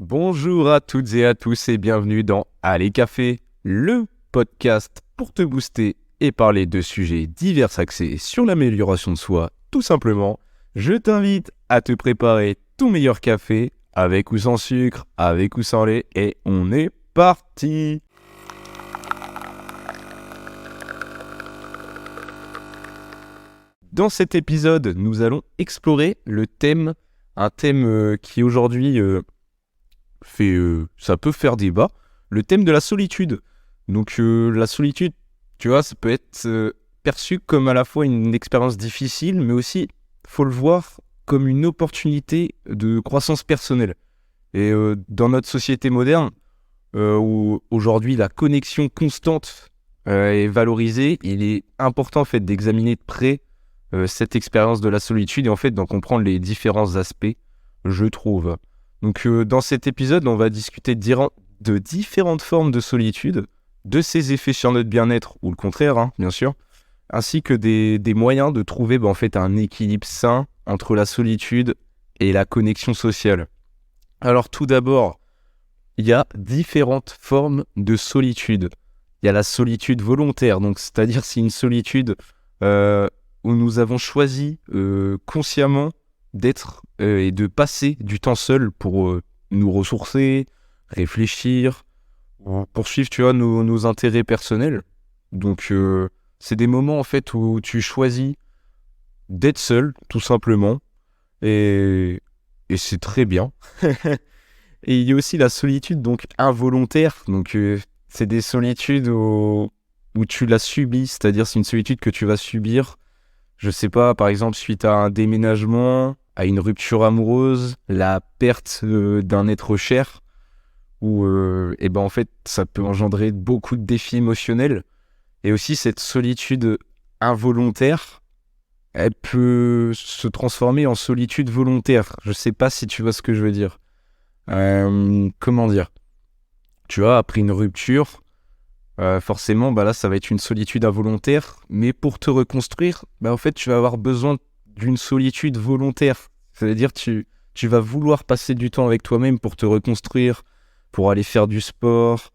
Bonjour à toutes et à tous et bienvenue dans Allez Café, le podcast pour te booster et parler de sujets divers axés sur l'amélioration de soi. Tout simplement, je t'invite à te préparer ton meilleur café avec ou sans sucre, avec ou sans lait et on est parti! Dans cet épisode, nous allons explorer un thème qui aujourd'hui ça peut faire débat, le thème de la solitude. Donc la solitude, tu vois, ça peut être perçu comme à la fois une expérience difficile, mais aussi, faut le voir comme une opportunité de croissance personnelle. Et dans notre société moderne, où aujourd'hui la connexion constante est valorisée, il est important en fait d'examiner de près cette expérience de la solitude et en fait d'en comprendre les différents aspects, je trouve. Donc dans cet épisode, on va discuter de différentes formes de solitude, de ses effets sur notre bien-être, ou le contraire, bien sûr, ainsi que des moyens de trouver en fait, un équilibre sain entre la solitude et la connexion sociale. Alors tout d'abord, il y a différentes formes de solitude. Il y a la solitude volontaire, donc c'est-à-dire c'est une solitude où nous avons choisi consciemment d'être et de passer du temps seul pour nous ressourcer, réfléchir, poursuivre, tu vois, nos intérêts personnels. Donc c'est des moments en fait où tu choisis d'être seul, tout simplement, et c'est très bien. Et il y a aussi la solitude donc involontaire, donc c'est des solitudes où tu la subis, c'est-à-dire c'est une solitude que tu vas subir, je sais pas, par exemple suite à un déménagement, à une rupture amoureuse, la perte d'un être cher, où en fait ça peut engendrer beaucoup de défis émotionnels. Et aussi cette solitude involontaire, elle peut se transformer en solitude volontaire. Je sais pas si tu vois ce que je veux dire. Comment dire ? Tu vois, après une rupture, forcément, là, ça va être une solitude involontaire. Mais pour te reconstruire, en fait, tu vas avoir besoin d'une solitude volontaire. C'est-à-dire tu vas vouloir passer du temps avec toi-même pour te reconstruire, pour aller faire du sport,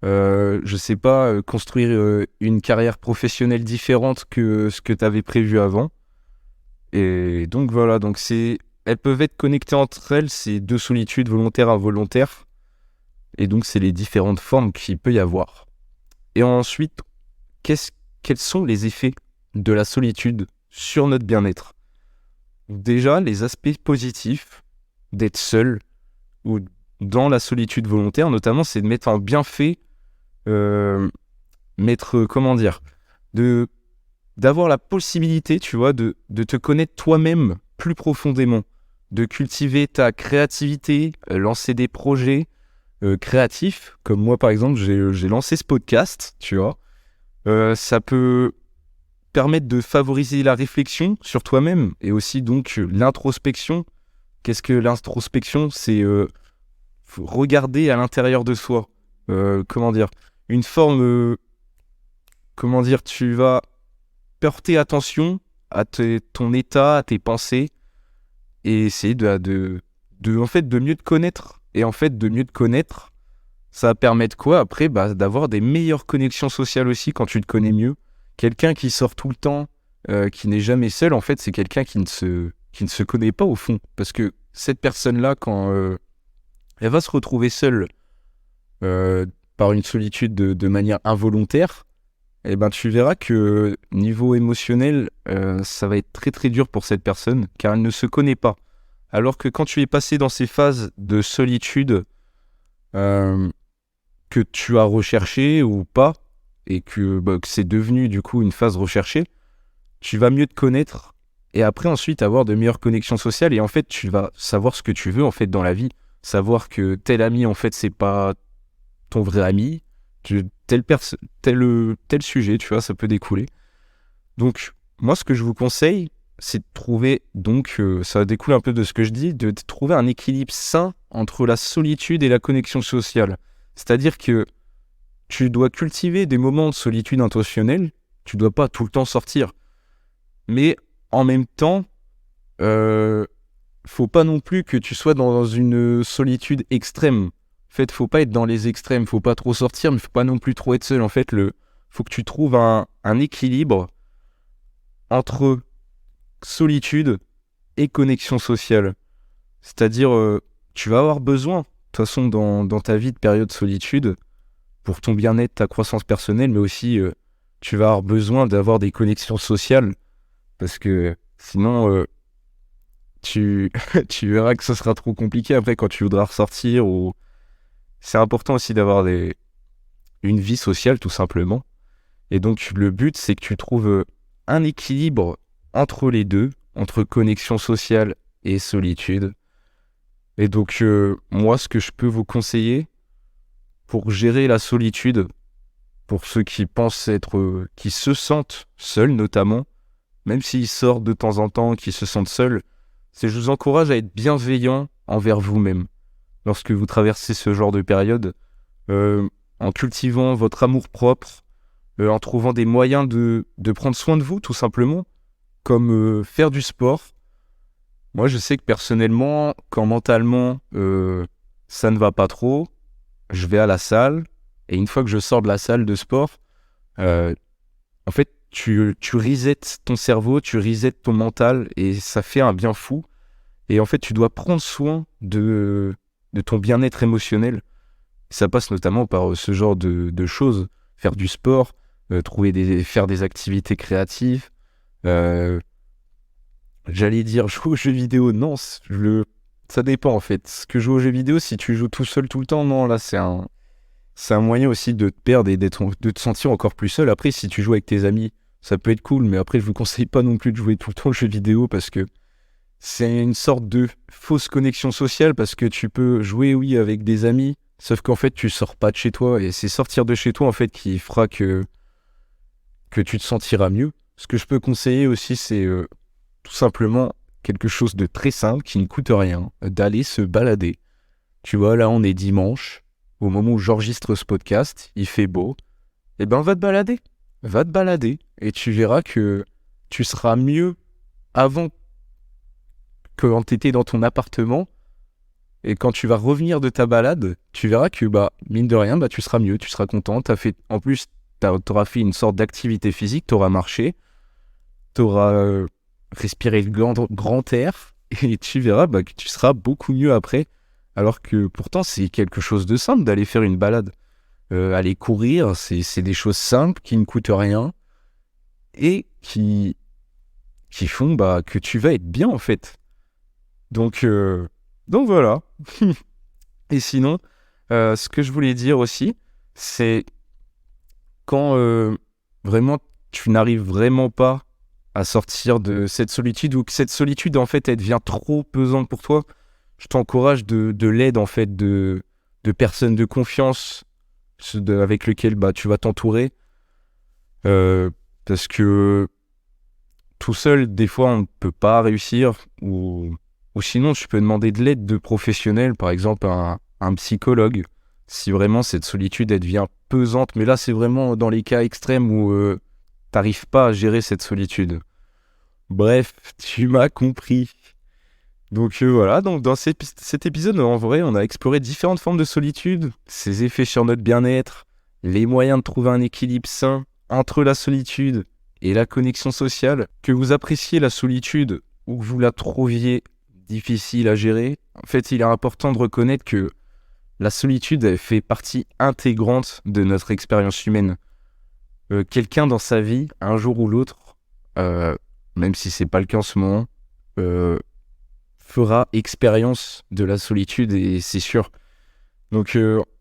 je sais pas, construire une carrière professionnelle différente que ce que tu avais prévu avant. Et donc voilà, elles peuvent être connectées entre elles, ces deux solitudes volontaires, involontaires. Et donc c'est les différentes formes qu'il peut y avoir. Et ensuite, quels sont les effets de la solitude sur notre bien-être ? Déjà, les aspects positifs d'être seul ou dans la solitude volontaire, notamment, c'est de mettre un bienfait, d'avoir la possibilité, tu vois, de te connaître toi-même plus profondément, de cultiver ta créativité, lancer des projets créatifs, comme moi par exemple, j'ai lancé ce podcast, tu vois. Ça peut permettre de favoriser la réflexion sur toi-même et aussi donc l'introspection. Qu'est-ce que l'introspection ? C'est regarder à l'intérieur de soi. Une forme, tu vas porter attention à ton état, à tes pensées et essayer de mieux te connaître. Et en fait, de mieux te connaître, ça va permettre quoi après ? D'avoir des meilleures connexions sociales aussi quand tu te connais mieux. Quelqu'un qui sort tout le temps, qui n'est jamais seul, en fait, c'est quelqu'un qui ne se connaît pas au fond. Parce que cette personne-là, quand elle va se retrouver seule par une solitude de manière involontaire, tu verras que niveau émotionnel, ça va être très très dur pour cette personne, car elle ne se connaît pas. Alors que quand tu es passé dans ces phases de solitude que tu as recherché ou pas, et que c'est devenu du coup une phase recherchée, tu vas mieux te connaître et après ensuite avoir de meilleures connexions sociales et en fait tu vas savoir ce que tu veux en fait dans la vie, savoir que tel ami en fait c'est pas ton vrai ami, tel sujet, tu vois, ça peut découler. Donc moi ce que je vous conseille, c'est de trouver, ça découle un peu de ce que je dis, de trouver un équilibre sain entre la solitude et la connexion sociale. C'est-à-dire que tu dois cultiver des moments de solitude intentionnelle, tu dois pas tout le temps sortir. Mais en même temps, faut pas non plus que tu sois dans une solitude extrême. En fait, faut pas être dans les extrêmes, faut pas trop sortir, mais faut pas non plus trop être seul. En fait, faut que tu trouves un équilibre entre solitude et connexion sociale. C'est-à-dire, tu vas avoir besoin, de toute façon, dans ta vie de période de solitude, pour ton bien-être, ta croissance personnelle, mais aussi, tu vas avoir besoin d'avoir des connexions sociales, parce que sinon, tu, tu verras que ce sera trop compliqué après quand tu voudras ressortir. C'est important aussi d'avoir une vie sociale, tout simplement. Et donc, le but, c'est que tu trouves un équilibre entre les deux, entre connexion sociale et solitude. Et donc, moi, ce que je peux vous conseiller pour gérer la solitude, pour ceux qui pensent qui se sentent seuls notamment, même s'ils sortent de temps en temps, qui se sentent seuls, c'est je vous encourage à être bienveillant envers vous-même. Lorsque vous traversez ce genre de période, en cultivant votre amour-propre, en trouvant des moyens de prendre soin de vous, tout simplement, comme faire du sport. Moi, je sais que personnellement, quand mentalement, ça ne va pas trop, je vais à la salle, et une fois que je sors de la salle de sport, en fait, tu resets ton cerveau, tu resets ton mental, et ça fait un bien fou. Et en fait, tu dois prendre soin de ton bien-être émotionnel. Ça passe notamment par ce genre de choses. Faire du sport, faire des activités créatives. J'allais dire jouer aux jeux vidéo, non, ça dépend en fait. Ce que joue aux jeux vidéo, si tu joues tout seul tout le temps, non, là c'est un moyen aussi de te perdre et de te sentir encore plus seul. Après, si tu joues avec tes amis, ça peut être cool, mais après je vous conseille pas non plus de jouer tout le temps aux jeux vidéo parce que c'est une sorte de fausse connexion sociale, parce que tu peux jouer, oui, avec des amis, sauf qu'en fait, tu sors pas de chez toi, et c'est sortir de chez toi, en fait, qui fera que tu te sentiras mieux. Ce que je peux conseiller aussi, c'est tout simplement quelque chose de très simple, qui ne coûte rien, d'aller se balader. Tu vois, là, on est dimanche, au moment où j'enregistre ce podcast, il fait beau, et ben, va te balader. Va te balader, et tu verras que tu seras mieux avant que quand tu étais dans ton appartement, et quand tu vas revenir de ta balade, tu verras que, mine de rien, tu seras mieux, tu seras content. En plus, tu auras fait une sorte d'activité physique, tu auras marché, tu auras respiré le grand air, et tu verras que tu seras beaucoup mieux après. Alors que pourtant, c'est quelque chose de simple d'aller faire une balade. Aller courir, c'est des choses simples qui ne coûtent rien et qui font que tu vas être bien en fait. Donc voilà. Et sinon, ce que je voulais dire aussi, c'est quand vraiment tu n'arrives vraiment pas à sortir de cette solitude, ou que cette solitude en fait elle devient trop pesante pour toi, je t'encourage de l'aide en fait de personnes de confiance avec lesquelles tu vas t'entourer, parce que tout seul des fois on ne peut pas réussir, ou sinon tu peux demander de l'aide de professionnels, par exemple un psychologue, si vraiment cette solitude elle devient pesante. Mais là c'est vraiment dans les cas extrêmes où t'arrives pas à gérer cette solitude. Bref, tu m'as compris. Donc voilà, donc dans cet épisode, en vrai, on a exploré différentes formes de solitude, ses effets sur notre bien-être, les moyens de trouver un équilibre sain entre la solitude et la connexion sociale. Que vous appréciez la solitude ou que vous la trouviez difficile à gérer, en fait, il est important de reconnaître que la solitude elle fait partie intégrante de notre expérience humaine. Quelqu'un dans sa vie, un jour ou l'autre, même si c'est pas le cas en ce moment, fera expérience de la solitude, et c'est sûr. Donc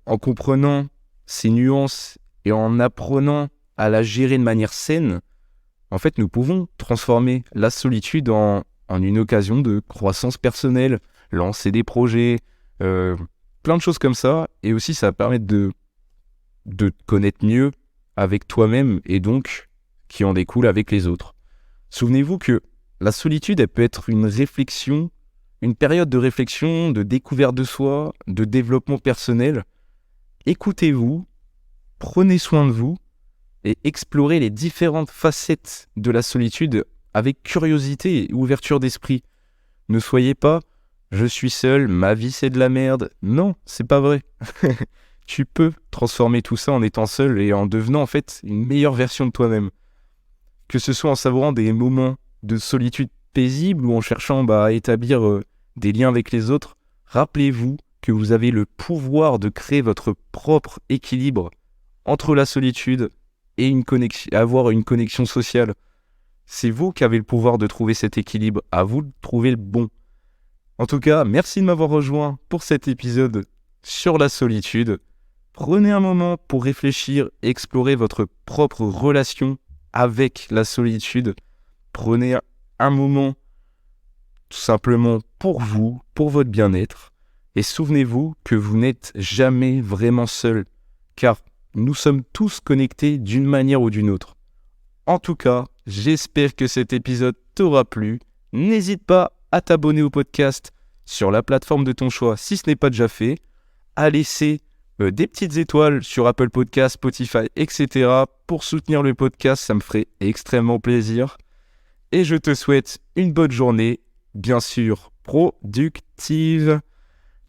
en comprenant ces nuances et en apprenant à la gérer de manière saine, en fait nous pouvons transformer la solitude en une occasion de croissance personnelle, lancer des projets, plein de choses comme ça. Et aussi ça va permettre de te connaître mieux avec toi-même, et donc qui en découle avec les autres. Souvenez-vous que la solitude elle peut être une réflexion, une période de réflexion, de découverte de soi, de développement personnel. Écoutez-vous, prenez soin de vous et explorez les différentes facettes de la solitude avec curiosité et ouverture d'esprit. Ne soyez pas je suis seul, ma vie c'est de la merde. Non, c'est pas vrai. Tu peux transformer tout ça en étant seul et en devenant en fait une meilleure version de toi-même. Que ce soit en savourant des moments de solitude paisible ou en cherchant à établir des liens avec les autres, rappelez-vous que vous avez le pouvoir de créer votre propre équilibre entre la solitude et avoir une connexion sociale. C'est vous qui avez le pouvoir de trouver cet équilibre, à vous de trouver le bon. En tout cas, merci de m'avoir rejoint pour cet épisode sur la solitude. Prenez un moment pour réfléchir et explorer votre propre relation avec la solitude. Prenez un moment tout simplement pour vous, pour votre bien-être. Et souvenez-vous que vous n'êtes jamais vraiment seul, car nous sommes tous connectés d'une manière ou d'une autre. En tout cas, j'espère que cet épisode t'aura plu. N'hésite pas à t'abonner au podcast sur la plateforme de ton choix si ce n'est pas déjà fait, à laisser des petites étoiles sur Apple Podcasts, Spotify, etc. Pour soutenir le podcast, ça me ferait extrêmement plaisir. Et je te souhaite une bonne journée, bien sûr productive.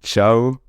Ciao.